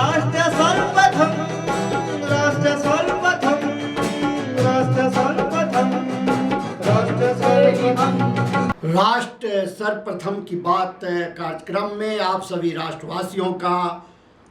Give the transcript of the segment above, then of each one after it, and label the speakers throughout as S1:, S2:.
S1: राष्ट्र सर्वप्रथम, राष्ट्र सर्वप्रथम, राष्ट्र सर्वप्रथम, राष्ट्र सर्वप्रथम।
S2: राष्ट्र सर्वप्रथम की बात कार्यक्रम में आप सभी राष्ट्रवासियों का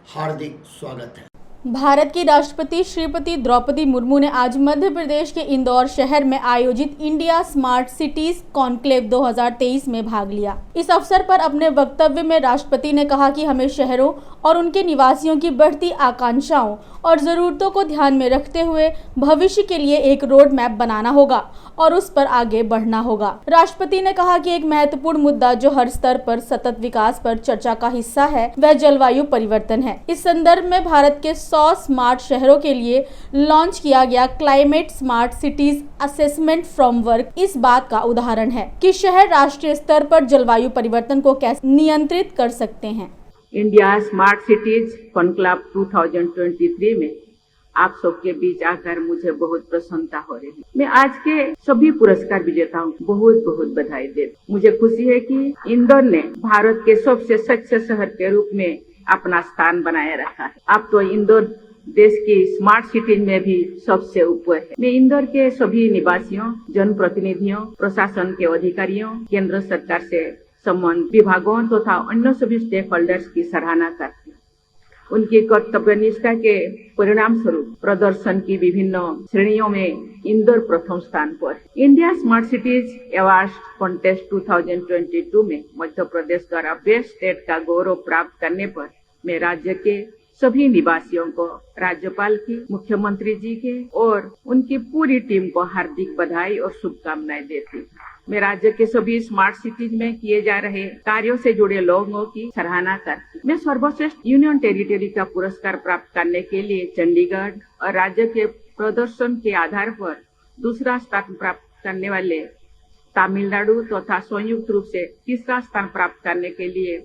S2: हार्दिक स्वागत है।
S3: भारत की राष्ट्रपति श्रीमती द्रौपदी मुर्मू ने आज मध्य प्रदेश के इंदौर शहर में आयोजित इंडिया स्मार्ट सिटीज कॉन्क्लेव 2023 में भाग लिया। इस अवसर पर अपने वक्तव्य में राष्ट्रपति ने कहा कि हमें शहरों और उनके निवासियों की बढ़ती आकांक्षाओं और ज़रूरतों को ध्यान में रखते हुए भविष्य के लिए एक रोड मैप बनाना होगा और उस पर आगे बढ़ना होगा। राष्ट्रपति ने कहा कि एक महत्वपूर्ण मुद्दा जो हर स्तर पर सतत विकास पर चर्चा का हिस्सा है वह जलवायु परिवर्तन है। इस संदर्भ में भारत के 100 स्मार्ट शहरों के लिए लॉन्च किया गया climate smart cities assessment framework इस बात का उदाहरण है कि शहर राष्ट्रीय स्तर पर जलवायु परिवर्तन को कैसे नियंत्रित कर सकते हैं।
S4: इंडिया स्मार्ट सिटीज कॉन्क्लेव 2023 में आप सबके बीच आकर मुझे बहुत प्रसन्नता हो रही है। मैं आज के सभी पुरस्कार विजेताओं को बहुत बहुत बधाई देती। मुझे खुशी है कि इंदौर ने भारत के सबसे स्वच्छ शहर के रूप में अपना स्थान बनाए रखा है। अब तो इंदौर देश की स्मार्ट सिटी में भी सबसे ऊपर है। मैं इंदौर के सभी निवासियों, जनप्रतिनिधियों, प्रशासन के अधिकारियों, केंद्र सरकार से संबंधित विभागों तथा अन्य सभी स्टेक होल्डर्स की सराहना करती हूँ। उनकी कर्तव्यनिष्ठा के परिणाम स्वरूप प्रदर्शन की विभिन्न श्रेणियों में इंदौर प्रथम स्थान पर है। India smart cities award contest 2022 में मध्य प्रदेश द्वारा बेस्ट स्टेट का गौरव प्राप्त करने पर मैं राज्य के सभी निवासियों को, राज्यपाल की, मुख्यमंत्री जी के और उनकी पूरी टीम को हार्दिक बधाई और शुभकामनाएं देती हूँ। मैं राज्य के सभी स्मार्ट सिटीज में किए जा रहे कार्यों से जुड़े लोगों की सराहना करती हूँ। मैं सर्वश्रेष्ठ यूनियन टेरिटरी का पुरस्कार प्राप्त करने के लिए चंडीगढ़ और राज्य के प्रदर्शन के आधार पर दूसरा स्थान प्राप्त करने वाले तमिलनाडु तथा संयुक्त रूप से तीसरा स्थान प्राप्त करने के लिए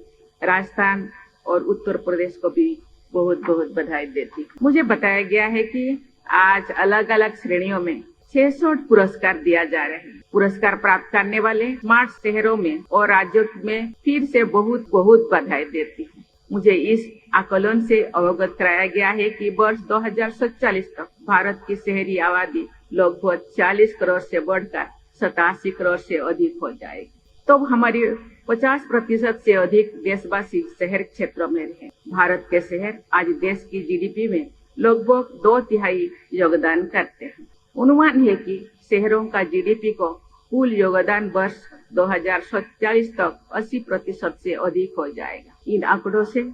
S4: राजस्थान और उत्तर प्रदेश को भी बहुत बहुत बधाई देती हूँ। मुझे बताया गया है कि आज अलग अलग श्रेणियों में 600 पुरस्कार दिया जा रहे हैं। पुरस्कार प्राप्त करने वाले स्मार्ट शहरों में और राज्यों में फिर से बहुत बहुत बधाई देती हूँ। मुझे इस आकलन से अवगत कराया गया है कि वर्ष 2047 तक भारत की शहरी आबादी लगभग 40 करोड़ से बढ़कर 87 करोड़ से अधिक हो जाएगी। तो हमारी 50% से अधिक देशवासी शहर क्षेत्रों में रहे। भारत के शहर आज देश की जीडीपी में लगभग 2/3 योगदान करते हैं। अनुमान है कि शहरों का जीडीपी को कुल योगदान वर्ष 2047 तक 80% से अधिक हो जाएगा। इन आंकड़ों से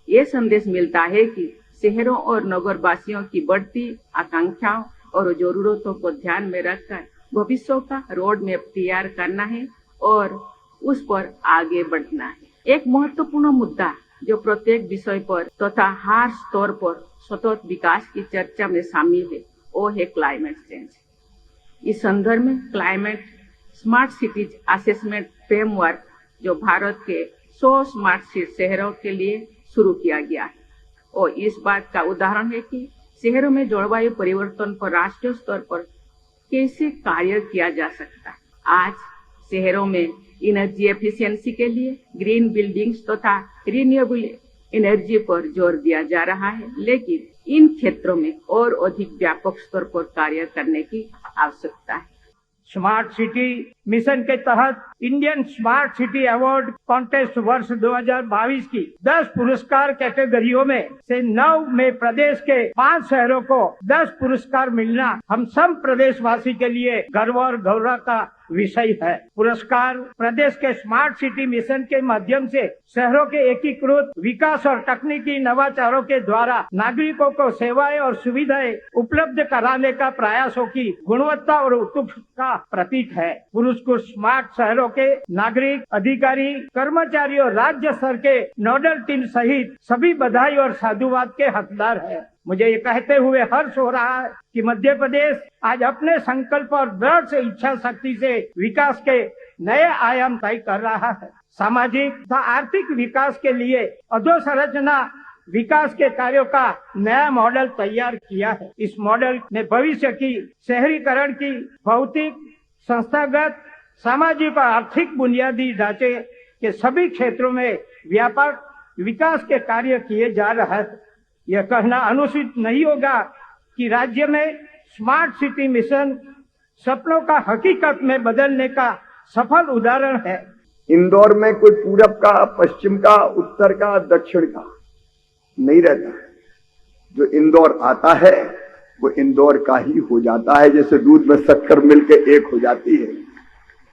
S4: ये संदेश मिलता है कि शहरों और नगरवासियों की बढ़ती आकांक्षाओं और जरूरतों को ध्यान में रखकर भविष्य का रोड मैप तैयार करना है और उस पर आगे बढ़ना है। एक महत्वपूर्ण मुद्दा जो प्रत्येक विषय पर तथा हर स्तर पर सतत विकास की चर्चा में शामिल है वो है क्लाइमेट चेंज। इस संदर्भ में climate smart cities assessment framework जो भारत के 100 स्मार्ट शहरों के लिए शुरू किया गया है और इस बात का उदाहरण है कि शहरों में जलवायु परिवर्तन पर राष्ट्रीय स्तर पर कैसे कार्य किया जा सकता है। आज शहरों में एनर्जी एफिशिएंसी के लिए ग्रीन बिल्डिंग्स तथा रिन्यूएबल एनर्जी पर जोर दिया जा रहा है, लेकिन इन क्षेत्रों में और अधिक व्यापक स्तर पर कार्य करने की आवश्यकता है।
S5: स्मार्ट सिटी मिशन के तहत Indian smart city award contest वर्ष 2022 की 10 पुरस्कार कैटेगरियों में से 9 में प्रदेश के 5 शहरों को 10 पुरस्कार मिलना हम सब प्रदेशवासी के लिए गर्व और गौरव का विषय है। पुरस्कार प्रदेश के स्मार्ट सिटी मिशन के माध्यम से शहरों के एकीकृत विकास और तकनीकी नवाचारों के द्वारा नागरिकों को सेवाएं और सुविधाएं उपलब्ध कराने का प्रयासों की गुणवत्ता और उत्कृष्टता का प्रतीक है। पुरस्कार स्मार्ट शहरों के नागरिक, अधिकारी, कर्मचारी और राज्य स्तर के नोडल टीम सहित सभी बधाई और साधुवाद के हकदार है। मुझे ये कहते हुए हर्ष हो रहा है कि मध्य प्रदेश आज अपने संकल्प और दृढ़ से इच्छा शक्ति से विकास के नए आयाम तय कर रहा है। सामाजिक तथा आर्थिक विकास के लिए अधोसंरचना विकास के कार्यों का नया मॉडल तैयार किया है। इस मॉडल ने भविष्य की शहरीकरण की भौतिक, संस्थागत, सामाजिक और आर्थिक बुनियादी ढांचे के सभी क्षेत्रों में व्यापक विकास के कार्य किए जा रहे हैं। यह कहना अनुचित नहीं होगा कि राज्य में स्मार्ट सिटी मिशन सपनों का हकीकत में बदलने का सफल उदाहरण है।
S6: इंदौर में कोई पूरब का, पश्चिम का, उत्तर का, दक्षिण का नहीं रहता। जो इंदौर आता है वो इंदौर का ही हो जाता है, जैसे दूध में शक्कर मिलके एक हो जाती है।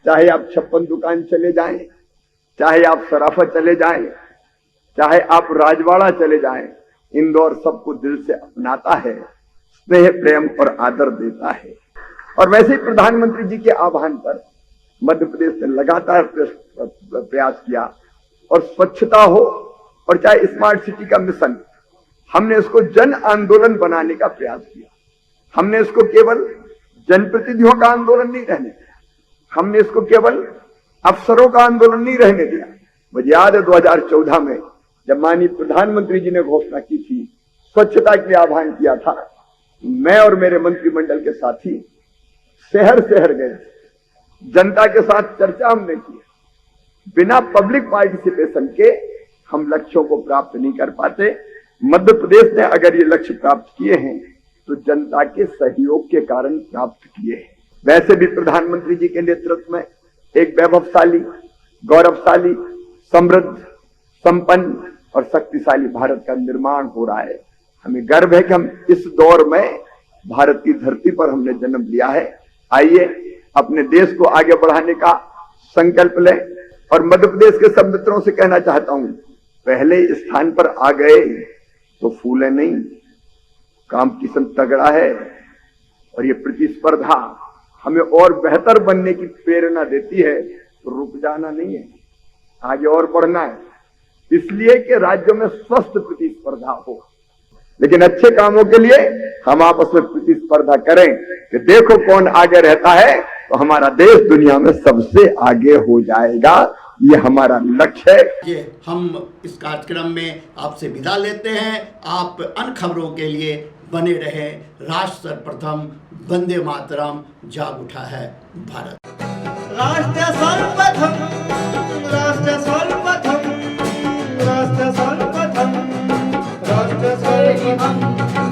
S6: चाहे आप 56 दुकान चले जाएं, चाहे आप सराफा चले जाएं, चाहे आप राजवाड़ा चले जाएं, इंदौर सबको दिल से अपनाता है, स्नेह, प्रेम और आदर देता है। और वैसे ही प्रधानमंत्री जी के आह्वान पर मध्य प्रदेश ने लगातार प्रयास किया, और स्वच्छता हो और चाहे स्मार्ट सिटी का मिशन, हमने इसको जन आंदोलन बनाने का प्रयास किया। हमने इसको केवल जनप्रतिनिधियों का आंदोलन नहीं रहने दिया, हमने इसको केवल अफसरों का आंदोलन नहीं रहने दिया। मुझे याद है 2014 में जब माननीय प्रधानमंत्री जी ने घोषणा की थी, स्वच्छता के लिए आह्वान किया था, मैं और मेरे मंत्रिमंडल के साथी शहर शहर गए, जनता के साथ चर्चा हमने की। बिना पब्लिक पार्टिसिपेशन के हम लक्ष्यों को प्राप्त नहीं कर पाते। मध्य प्रदेश ने अगर ये लक्ष्य प्राप्त किए हैं तो जनता के सहयोग के कारण प्राप्त किए हैं। वैसे भी प्रधानमंत्री जी के नेतृत्व में एक वैभवशाली, गौरवशाली, समृद्ध, संपन्न और शक्तिशाली भारत का निर्माण हो रहा है। हमें गर्व है कि हम इस दौर में भारत की धरती पर हमने जन्म लिया है। आइए अपने देश को आगे बढ़ाने का संकल्प लें। और मध्य प्रदेश के सब मित्रों से कहना चाहता हूं, पहले स्थान पर आ गए तो फूले नहीं, कंपटीशन तगड़ा है और ये प्रतिस्पर्धा हमें और बेहतर बनने की प्रेरणा देती है। तो रुक जाना नहीं है, आगे और बढ़ना है, इसलिए कि राज्यों में स्वस्थ प्रतिस्पर्धा हो। लेकिन अच्छे कामों के लिए हम आपस में प्रतिस्पर्धा करें कि देखो कौन आगे रहता है, तो हमारा देश दुनिया में सबसे आगे हो जाएगा। ये हमारा लक्ष्य है।
S2: ये हम इस कार्यक्रम में आपसे विदा लेते हैं। आप अन्य खबरों के लिए बने रहे। राष्ट्र सर्वप्रथम, वंदे मातरम, जाग उठा है भारत।
S1: राष्ट्र सर्वप्रथम